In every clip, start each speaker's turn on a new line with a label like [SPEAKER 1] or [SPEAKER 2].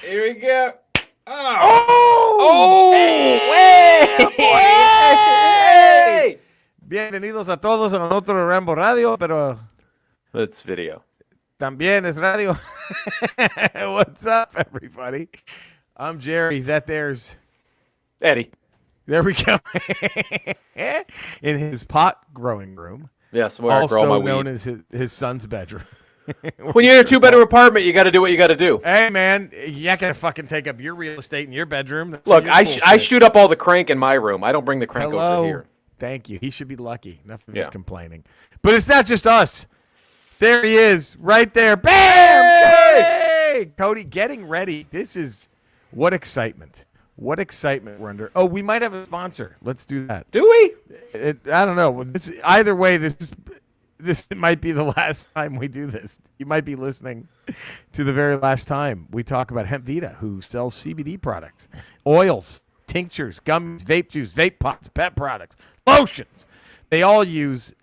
[SPEAKER 1] Here we go.
[SPEAKER 2] ¡Oh!
[SPEAKER 1] ¡Hey!
[SPEAKER 2] Bienvenidos a todos a otro Ramble Radio, pero
[SPEAKER 1] That's video.
[SPEAKER 2] también es radio. What's up, everybody? I'm Jerry. That there's
[SPEAKER 1] Eddie.
[SPEAKER 2] There we go. In his pot growing room.
[SPEAKER 1] Yes, where I grow
[SPEAKER 2] Also
[SPEAKER 1] my weed.
[SPEAKER 2] known as his son's bedroom.
[SPEAKER 1] When you're in a two-bedroom apartment, you got to do what you got to do.
[SPEAKER 2] Hey, man, you're not going to fucking take up your real estate in your bedroom. That's
[SPEAKER 1] Look,
[SPEAKER 2] your
[SPEAKER 1] I
[SPEAKER 2] bullshit.
[SPEAKER 1] shoot up all the crank in my room. I don't bring the crank
[SPEAKER 2] Hello.
[SPEAKER 1] over here.
[SPEAKER 2] Thank you. He should be lucky. Enough of his complaining. But it's not just us. There he is, right there. Bam! Hey! Cody, getting ready. This is what excitement. What excitement we're under. Oh, we might have a sponsor. Let's do that.
[SPEAKER 1] Do we?
[SPEAKER 2] I don't know. Either way, this might be the last time we do this. You might be listening to the very last time we talk about Hemp Vita, who sells CBD products, oils, tinctures, gummies, vape juice, vape pots, pet products, lotions. They all use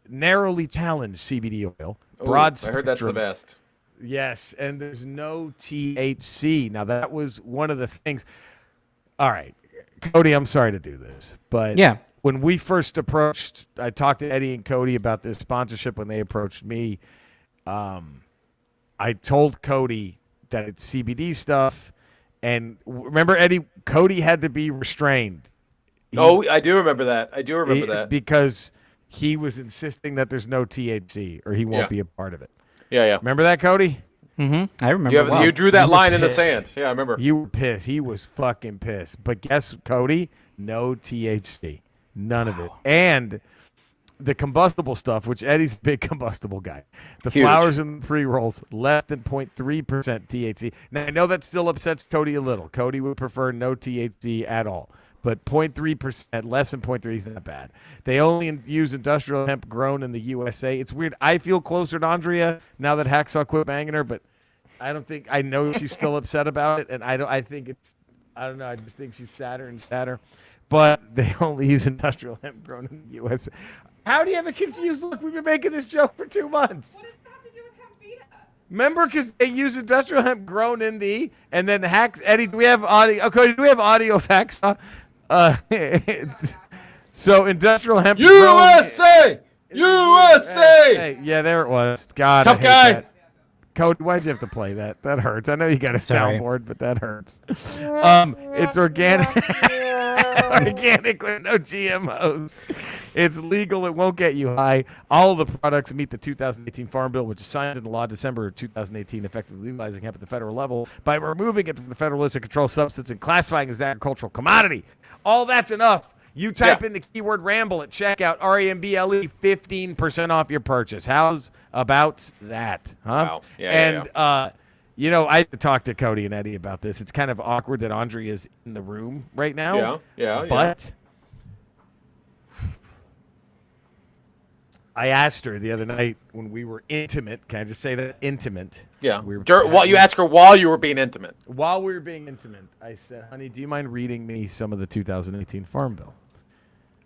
[SPEAKER 2] narrowly challenged CBD oil. Broad spectrum.
[SPEAKER 1] I heard that's the best.
[SPEAKER 2] Yes, and there's no THC. Now, that was one of the things. All right, Cody, I'm sorry to do this, but when we first approached, I talked to Eddie and Cody about this sponsorship when they approached me. I told Cody that it's CBD stuff, and remember, Eddie, Cody had to be restrained.
[SPEAKER 1] I do remember that.
[SPEAKER 2] Because he was insisting that there's no THC or he won't be a part of it.
[SPEAKER 1] Yeah.
[SPEAKER 2] Remember that, Cody?
[SPEAKER 3] Mm-hmm. I remember.
[SPEAKER 1] You drew that line in the sand. Yeah, I remember.
[SPEAKER 2] You were pissed. He was fucking pissed. But guess, Cody, no THC. None of it. And the combustible stuff, which Eddie's a big combustible guy. The flowers and the pre-rolls, less than 0.3% THC. Now, I know that still upsets Cody a little. Cody would prefer no THC at all. But 0.3%, less than 0.3 is not bad. They only use industrial hemp grown in the USA. It's weird. I feel closer to Andrea now that Hacksaw quit banging her, but I know she's still upset about it, and I don't know, I just think she's sadder and sadder. But they only use industrial hemp grown in the USA. How do you have a confused look? We've been making this joke for 2 months.
[SPEAKER 4] What does that have to do with Hemp Vita?
[SPEAKER 2] Remember, because they use industrial hemp grown in the, and then Eddie, do we have audio? Okay, do we have audio of Hacksaw? So industrial hemp
[SPEAKER 1] USA! USA!
[SPEAKER 2] Yeah, there it was. God,
[SPEAKER 1] Tough
[SPEAKER 2] I hate
[SPEAKER 1] guy.
[SPEAKER 2] that. Cody, why'd you have to play that? That hurts. I know you got a soundboard, but that hurts. It's organic. Organic with no GMOs. It's legal. It won't get you high. All of the products meet the 2018 Farm Bill, which is signed into law December 2018, effectively legalizing hemp at the federal level by removing it from the federal list of controlled substance and classifying it as an agricultural commodity. All that's enough. You type in the keyword Ramble at checkout, R-A-M-B-L-E, 15% off your purchase. How's about that? Huh?
[SPEAKER 1] Wow. Yeah,
[SPEAKER 2] I had to talk to Cody and Eddie about this. It's kind of awkward that Andrea is in the room right now.
[SPEAKER 1] Yeah.
[SPEAKER 2] But I asked her the other night when we were intimate. Can I just say that? Intimate.
[SPEAKER 1] Yeah. You asked her while you were being intimate.
[SPEAKER 2] While we were being intimate, I said, honey, do you mind reading me some of the 2018 Farm Bill?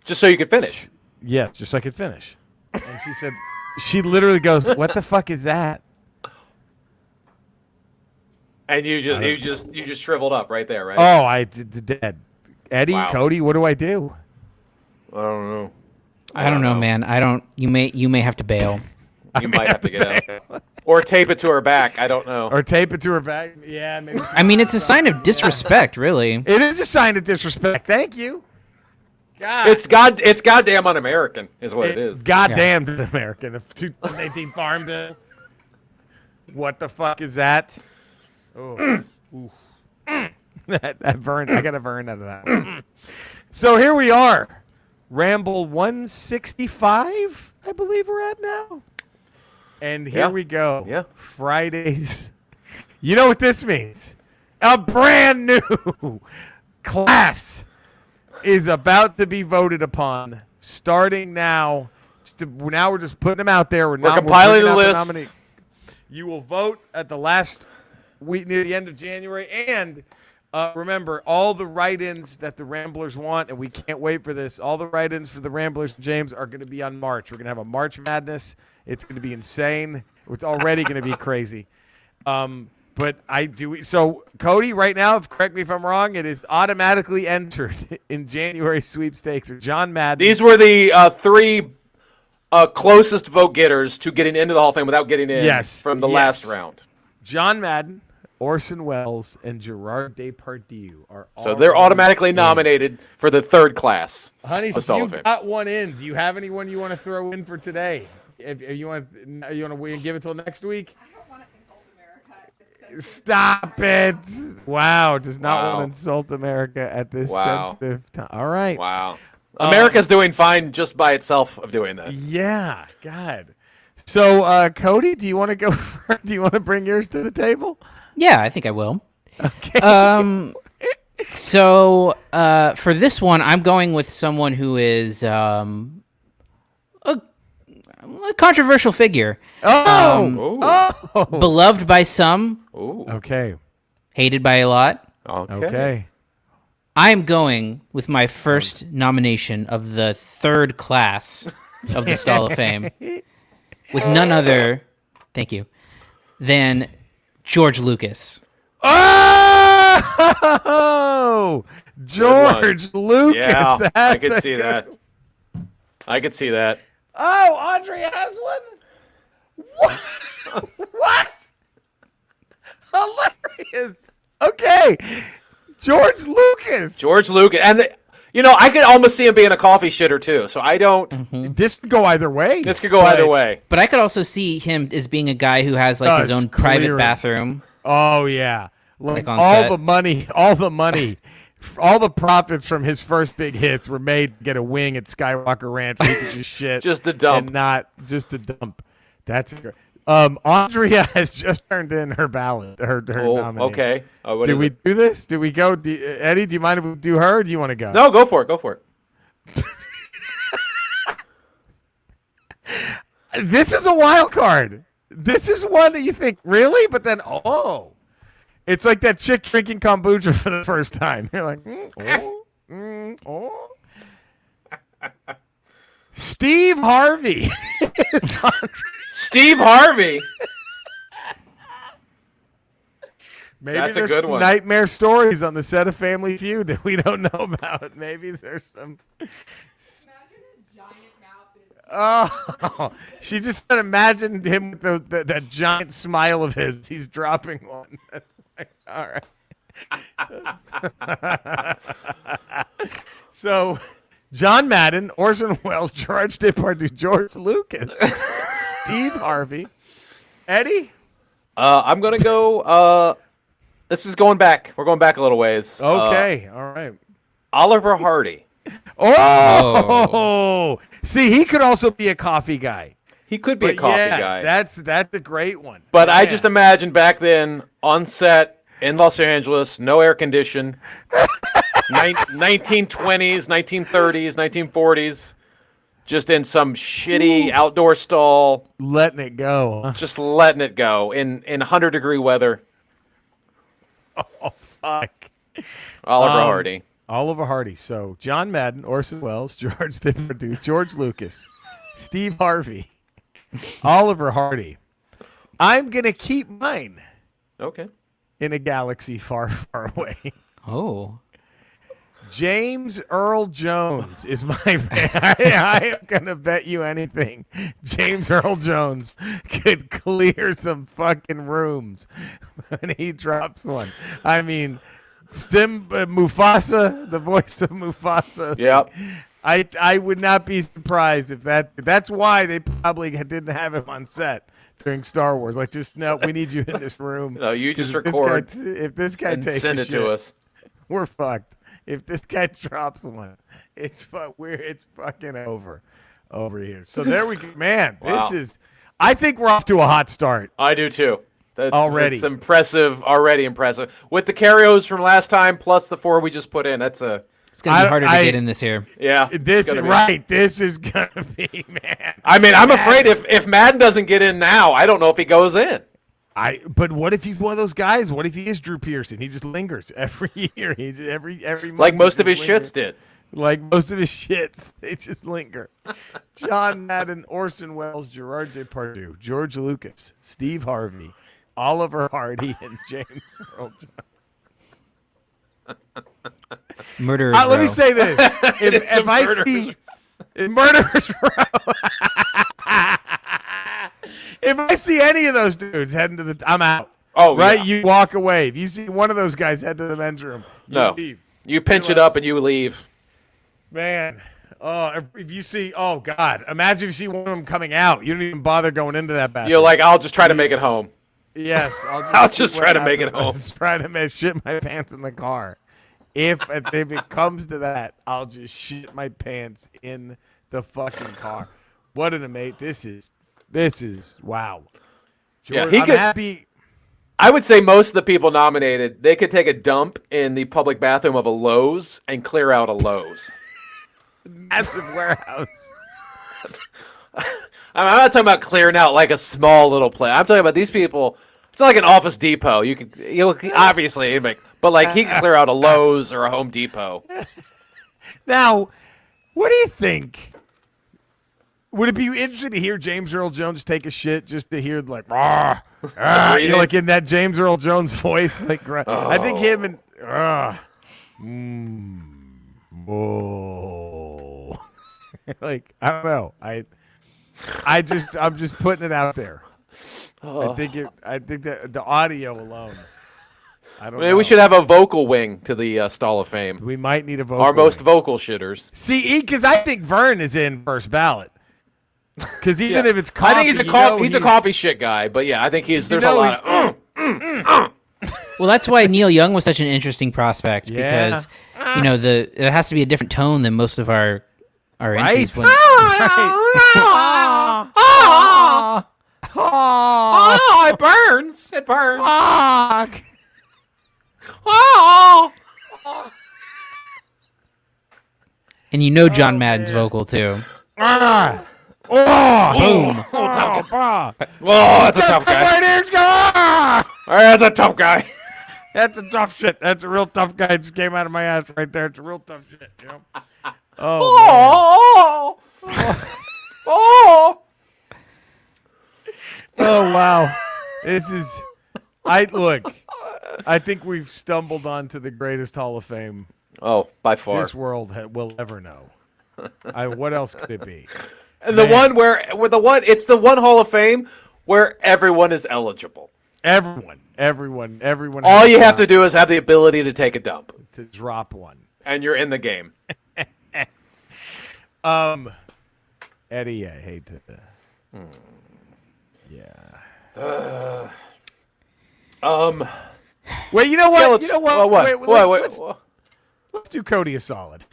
[SPEAKER 1] Just so you could finish.
[SPEAKER 2] Yeah, just so I could finish. And she said, she literally goes, what the fuck is that?
[SPEAKER 1] And you just shriveled up right there, right?
[SPEAKER 2] Oh, I did dead. Eddie,
[SPEAKER 1] Wow.
[SPEAKER 2] Cody, what do I do?
[SPEAKER 1] I don't know.
[SPEAKER 3] I don't know, man. I don't. You may have to bail.
[SPEAKER 1] You might have to get out. Or tape it to her back. I don't know.
[SPEAKER 2] Or tape it to her back. Yeah, maybe.
[SPEAKER 3] I mean, it's a sign of disrespect, really.
[SPEAKER 2] It is a sign of disrespect. Thank you. God.
[SPEAKER 1] It's goddamn un-American, is what it is.
[SPEAKER 2] Goddamn American. The 2018 Farm Bill. What the fuck is that? Oh, that burn. I got a burn out of that. So here we are. Ramble 165, I believe we're at now. And here we go.
[SPEAKER 1] Yeah.
[SPEAKER 2] Fridays. You know what this means? A brand new class is about to be voted upon starting now. Now we're just putting them out there. We're
[SPEAKER 1] compiling the list.
[SPEAKER 2] You will vote at the last week near the end of January. And remember, all the write-ins that the Ramblers want, and we can't wait for this, all the write-ins for the Ramblers, James, are going to be on March. We're going to have a March Madness. It's going to be insane. It's already going to be crazy. But I do. So Cody, right now, correct me if I'm wrong, it is automatically entered in January sweepstakes. Or John Madden.
[SPEAKER 1] These were the three closest vote getters to getting into the Hall of Fame without getting in from the last round.
[SPEAKER 2] John Madden, Orson Welles, and Gerard Depardieu are all.
[SPEAKER 1] So they're automatically nominated for the third class.
[SPEAKER 2] Honey,
[SPEAKER 1] of
[SPEAKER 2] so
[SPEAKER 1] Hall
[SPEAKER 2] you
[SPEAKER 1] of Fame.
[SPEAKER 2] got one in. Do you have anyone you want to throw in for today? If you want to give it till next week.
[SPEAKER 4] I don't want to insult America.
[SPEAKER 2] Stop it! Wow, does not want to insult America at this sensitive time. All right.
[SPEAKER 1] Wow. America's doing fine just by itself of doing that.
[SPEAKER 2] Yeah, God. So, Cody, do you want to go? Do you want to bring yours to the table?
[SPEAKER 3] Yeah, I think I will.
[SPEAKER 2] Okay.
[SPEAKER 3] So for this one, I'm going with someone who is a controversial figure. Beloved by some.
[SPEAKER 1] Ooh.
[SPEAKER 2] Okay.
[SPEAKER 3] Hated by a lot.
[SPEAKER 2] Okay.
[SPEAKER 3] I am going with my first nomination of the third class of the Hall of Fame with none other, thank you, than George Lucas.
[SPEAKER 2] Oh, George Lucas.
[SPEAKER 1] Yeah, I could see that. I could see that.
[SPEAKER 2] Oh, Andre has one? What? What? Hilarious. Okay. George Lucas.
[SPEAKER 1] George Lucas. And, I could almost see him being a coffee shitter, too. So I don't.
[SPEAKER 2] This could go either way.
[SPEAKER 1] This could go either way.
[SPEAKER 3] But I could also see him as being a guy who has his own private bathroom.
[SPEAKER 2] Oh, yeah. Like
[SPEAKER 3] on
[SPEAKER 2] all
[SPEAKER 3] set.
[SPEAKER 2] the money, all the profits from his first big hits were made to get a wing at Skywalker Ranch where he could just shit.
[SPEAKER 1] Just a dump.
[SPEAKER 2] And not just a dump. That's great. Andrea has just turned in her ballot, her nominee.
[SPEAKER 1] Okay.
[SPEAKER 2] Do we do this? Do we go? Eddie, do you mind if we do her, or do you want to go?
[SPEAKER 1] No, go for it. Go for it.
[SPEAKER 2] This is a wild card. This is one that you think, really? But then, it's like that chick drinking kombucha for the first time. You're like, Steve Harvey.
[SPEAKER 1] Steve Harvey.
[SPEAKER 2] Maybe
[SPEAKER 1] That's a
[SPEAKER 2] there's
[SPEAKER 1] good
[SPEAKER 2] some
[SPEAKER 1] one.
[SPEAKER 2] nightmare stories on the set of Family Feud that we don't know about. Maybe there's some.
[SPEAKER 4] Imagine his giant mouth.
[SPEAKER 2] Oh, she just imagined him with that giant smile of his. He's dropping one. That's like, all right. So, John Madden, Orson Welles, George Depardieu, George Lucas, Steve Harvey, Eddie.
[SPEAKER 1] I'm going to go. This is going back. We're going back a little ways.
[SPEAKER 2] Okay, all right.
[SPEAKER 1] Oliver Hardy.
[SPEAKER 2] Oh, see, he could also be a coffee guy.
[SPEAKER 1] He could be a coffee guy.
[SPEAKER 2] That's a great one.
[SPEAKER 1] But I just imagine back then on set in Los Angeles, no air condition, 1920s, 1930s, 1940s, just in some shitty outdoor stall,
[SPEAKER 2] letting it go. Huh?
[SPEAKER 1] just letting it go in 100-degree weather.
[SPEAKER 2] Oh, fuck.
[SPEAKER 1] Oliver Hardy.
[SPEAKER 2] Oliver Hardy. So John Madden, Orson Welles, George Depardieu, George Lucas, Steve Harvey, Oliver Hardy. I'm going to keep mine
[SPEAKER 1] Okay.
[SPEAKER 2] in a galaxy far, far away.
[SPEAKER 3] Oh.
[SPEAKER 2] James Earl Jones is my I am going to bet you anything. James Earl Jones could clear some fucking rooms when he drops one. I mean, Mufasa, the voice of Mufasa.
[SPEAKER 1] Yep.
[SPEAKER 2] I would not be surprised if that's why they probably didn't have him on set during Star Wars. Like, just, no, we need you in this room.
[SPEAKER 1] No, you just
[SPEAKER 2] 'Cause
[SPEAKER 1] record
[SPEAKER 2] if this guy
[SPEAKER 1] and
[SPEAKER 2] takes
[SPEAKER 1] send
[SPEAKER 2] a
[SPEAKER 1] it
[SPEAKER 2] shit,
[SPEAKER 1] to us.
[SPEAKER 2] we're fucked. If this guy drops one, it's fucking over here. So there we go, man.
[SPEAKER 1] Wow.
[SPEAKER 2] I think we're off to a hot start.
[SPEAKER 1] I do too.
[SPEAKER 2] Already.
[SPEAKER 1] It's impressive. Already impressive. With the carryovers from last time plus the 4 we just put in, that's a
[SPEAKER 3] It's going to be harder to get in this year.
[SPEAKER 1] yeah.
[SPEAKER 2] This
[SPEAKER 1] it's
[SPEAKER 2] is
[SPEAKER 1] gonna be.
[SPEAKER 2] right. This is gonna be, man.
[SPEAKER 1] I mean, I'm afraid if Madden doesn't get in now, I don't know if he goes in.
[SPEAKER 2] But what if he's one of those guys? What if he is Drew Pearson? He just lingers every year. He just, every month.
[SPEAKER 1] Like most
[SPEAKER 2] he
[SPEAKER 1] of his
[SPEAKER 2] just lingers.
[SPEAKER 1] shits did.
[SPEAKER 2] Like most of his shits, they just linger. John Madden, Orson Welles, Gerard Depardieu, George Lucas, Steve Harvey, Oliver Hardy and James Earl Jones.
[SPEAKER 3] Murderers
[SPEAKER 2] Let me
[SPEAKER 3] Row.
[SPEAKER 2] say this: if I see Murderers Row, if I see any of those dudes heading to I'm out.
[SPEAKER 1] Oh,
[SPEAKER 2] right.
[SPEAKER 1] yeah.
[SPEAKER 2] You walk away. If you see one of those guys head to the men's room, you leave.
[SPEAKER 1] You pinch it up and you leave.
[SPEAKER 2] Man. Oh, if you see, oh God, imagine if you see one of them coming out. You don't even bother going into that bathroom.
[SPEAKER 1] You're like, I'll just try to make it home.
[SPEAKER 2] Yes,
[SPEAKER 1] I'll just try to make it home.
[SPEAKER 2] I'll just try to shit my pants in the car. If it comes to that, I'll just shit my pants in the fucking car. What an amazing! This is wow. Jordan,
[SPEAKER 1] Yeah,
[SPEAKER 2] I'm happy.
[SPEAKER 1] I would say most of the people nominated, they could take a dump in the public bathroom of a Lowe's and clear out a Lowe's.
[SPEAKER 2] Massive warehouse.
[SPEAKER 1] I'm not talking about clearing out like a small little place. I'm talking about these people. It's not like an Office Depot. Obviously, but like he can clear out a Lowe's or a Home Depot.
[SPEAKER 2] Now, what do you think? Would it be interesting to hear James Earl Jones take a shit just to hear like, like in that James Earl Jones voice? Like, I think him and like I don't know. I'm just putting it out there. I think that the audio alone. I don't know.
[SPEAKER 1] Maybe we should have a vocal wing to the Stall of Fame.
[SPEAKER 2] We might need a vocal.
[SPEAKER 1] Our most
[SPEAKER 2] wing.
[SPEAKER 1] vocal shitters.
[SPEAKER 2] See, because I think Vern is in first ballot. Because even if it's coffee,
[SPEAKER 1] I think he's a coffee shit guy. But yeah, I think there's a lot of.
[SPEAKER 3] Well, that's why Neil Young was such an interesting prospect because it has to be a different tone than most of our entries. When,
[SPEAKER 1] Oh, it burns. It burns.
[SPEAKER 2] Fuck.
[SPEAKER 1] Oh.
[SPEAKER 3] and John Madden's vocal too.
[SPEAKER 2] Boom.
[SPEAKER 1] Oh, that's a tough guy. All right, that's a tough guy.
[SPEAKER 2] That's a tough shit. That's a real tough guy. It just came out of my ass right there. It's a real tough shit. You know?
[SPEAKER 1] Oh.
[SPEAKER 2] Oh wow. This is. I think we've stumbled onto the greatest Hall of Fame.
[SPEAKER 1] Oh, by far.
[SPEAKER 2] This world will ever know. What else could it be?
[SPEAKER 1] And the one it's the one Hall of Fame where everyone is eligible.
[SPEAKER 2] Everyone.
[SPEAKER 1] All you have to do is have the ability to take a dump.
[SPEAKER 2] To drop one.
[SPEAKER 1] And you're in the game.
[SPEAKER 2] Eddie, I hate to. Yeah. Wait, you know what? Let's do Cody a solid.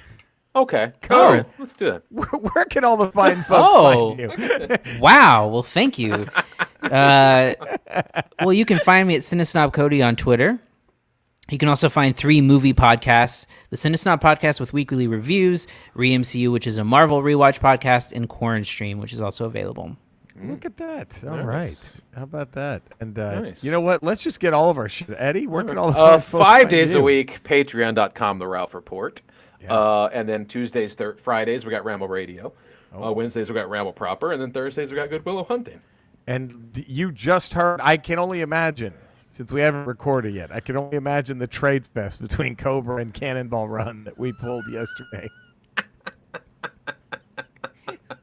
[SPEAKER 1] Okay.
[SPEAKER 2] Cody,
[SPEAKER 1] All right, let's do it.
[SPEAKER 2] Where can all the fine folks find you?
[SPEAKER 3] Wow. Well, thank you. Well, you can find me at Cinesnob Cody on Twitter. You can also find 3 movie podcasts: the Cinesnob podcast with weekly reviews, ReMCU, which is a Marvel rewatch podcast, and Quarren Stream, which is also available.
[SPEAKER 2] Look at that. All right. How about that? And
[SPEAKER 1] nice.
[SPEAKER 2] You know what? Let's just get all of our shit. Eddie, where can all the fine folks
[SPEAKER 1] 5
[SPEAKER 2] find
[SPEAKER 1] days
[SPEAKER 2] you?
[SPEAKER 1] a week, patreon.com, The Ralph Report.
[SPEAKER 2] Yeah.
[SPEAKER 1] And then Tuesdays, Fridays, we got Ramble Radio. Wednesdays, we got Ramble Proper. And then Thursdays, we got Good Willow Hunting.
[SPEAKER 2] And you just heard, I can only imagine, since we haven't recorded yet, I can only imagine the trade fest between Cobra and Cannonball Run that we pulled yesterday.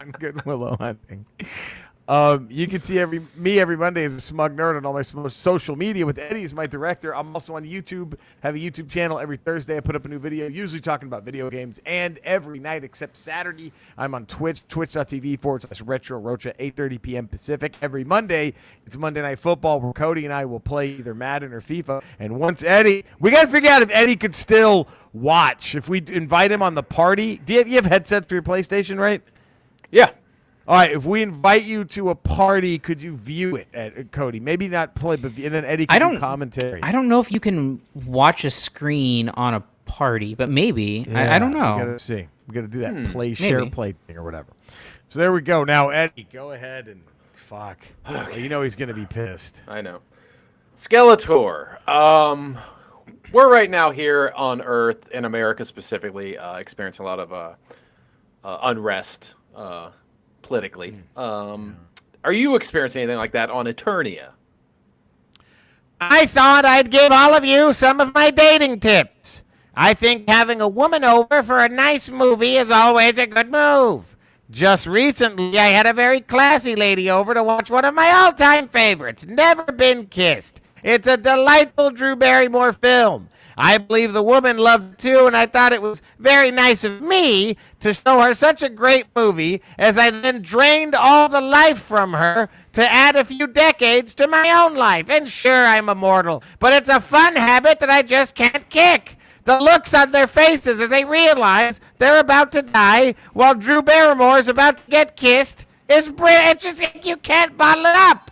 [SPEAKER 2] On Good Willow Hunting. You can see me every Monday as a smug nerd on all my social media with Eddie as my director. I'm also on YouTube, have a YouTube channel. Every Thursday I put up a new video, usually talking about video games. And every night except Saturday, I'm on Twitch, twitch.tv/RetroRocha, 8:30 p.m. Pacific. Every Monday, it's Monday Night Football where Cody and I will play either Madden or FIFA. And once Eddie, we got to figure out if Eddie could still watch. If we invite him on the party. Do you have headsets for your PlayStation, right?
[SPEAKER 1] Yeah.
[SPEAKER 2] All right, if we invite you to a party, could you view it, Cody? Maybe not play, but and then Eddie can do commentary.
[SPEAKER 3] I don't know if you can watch a screen on a party, but maybe.
[SPEAKER 2] Yeah,
[SPEAKER 3] I don't know.
[SPEAKER 2] We got to see. We got to do that share, play thing or whatever. So there we go. Now, Eddie, go ahead and fuck. Okay. You know he's going to be pissed.
[SPEAKER 1] I know. Skeletor. We're right now here on Earth, in America specifically, experiencing a lot of unrest politically. Are you experiencing anything like that on Eternia?
[SPEAKER 2] I thought I'd give all of you some of my dating tips. I think having a woman over for a nice movie is always a good move. Just recently, I had a very classy lady over to watch one of my all-time favorites, Never Been Kissed. It's a delightful Drew Barrymore film. I believe the woman loved it too, and I thought it was very nice of me to show her such a great movie as I then drained all the life from her to add a few decades to my own life. And sure, I'm immortal, but it's a fun habit that I just can't kick. The looks on their faces as they realize they're about to die while Drew Barrymore is about to get kissed is brilliant. It's just you can't bottle it up.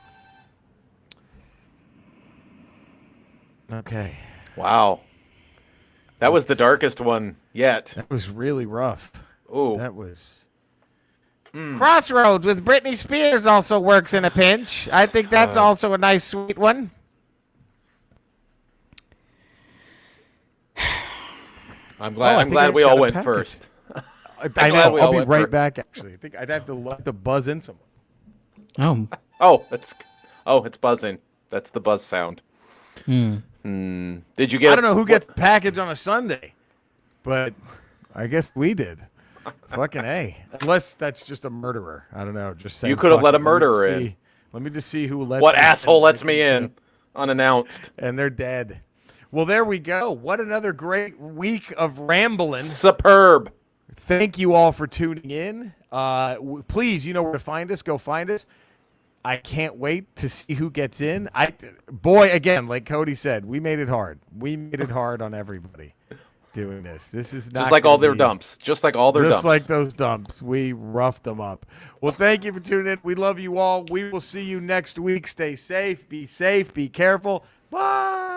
[SPEAKER 2] Okay.
[SPEAKER 1] Wow. That was the darkest one yet.
[SPEAKER 2] That was really rough.
[SPEAKER 1] Ooh.
[SPEAKER 2] That was. Crossroads with Britney Spears also works in a pinch. I think that's also a nice, sweet one.
[SPEAKER 1] I'm glad.
[SPEAKER 2] I
[SPEAKER 1] I'm
[SPEAKER 2] think I
[SPEAKER 1] glad we
[SPEAKER 2] just
[SPEAKER 1] all
[SPEAKER 2] got a
[SPEAKER 1] went
[SPEAKER 2] package.
[SPEAKER 1] first.
[SPEAKER 2] I
[SPEAKER 1] glad
[SPEAKER 2] know.
[SPEAKER 1] we
[SPEAKER 2] I'll
[SPEAKER 1] all
[SPEAKER 2] be
[SPEAKER 1] went
[SPEAKER 2] right
[SPEAKER 1] first.
[SPEAKER 2] back. Actually, I think I'd have to buzz in someone.
[SPEAKER 3] Oh.
[SPEAKER 1] It's buzzing. That's the buzz sound.
[SPEAKER 3] Hmm.
[SPEAKER 1] Did you get?
[SPEAKER 2] I don't know who gets package on a Sunday, but I guess we did. Fucking A. Unless that's just a murderer. I don't know. Just saying.
[SPEAKER 1] You could have let a
[SPEAKER 2] Let me
[SPEAKER 1] murderer
[SPEAKER 2] just
[SPEAKER 1] in.
[SPEAKER 2] see- Let me just see who lets.
[SPEAKER 1] What
[SPEAKER 2] me
[SPEAKER 1] asshole
[SPEAKER 2] in.
[SPEAKER 1] lets me in unannounced?
[SPEAKER 2] And they're dead. Well, there we go. What another great week of rambling.
[SPEAKER 1] Superb.
[SPEAKER 2] Thank you all for tuning in. Please, you know where to find us. Go find us. I can't wait to see who gets in. Again, like Cody said, we made it hard. We made it hard on everybody doing this. This is not
[SPEAKER 1] Just like
[SPEAKER 2] gonna
[SPEAKER 1] all their
[SPEAKER 2] be-
[SPEAKER 1] dumps. Just like all their
[SPEAKER 2] Just
[SPEAKER 1] dumps.
[SPEAKER 2] like those dumps. We roughed them up. Well, thank you for tuning in. We love you all. We will see you next week. Stay safe. Be careful. Bye.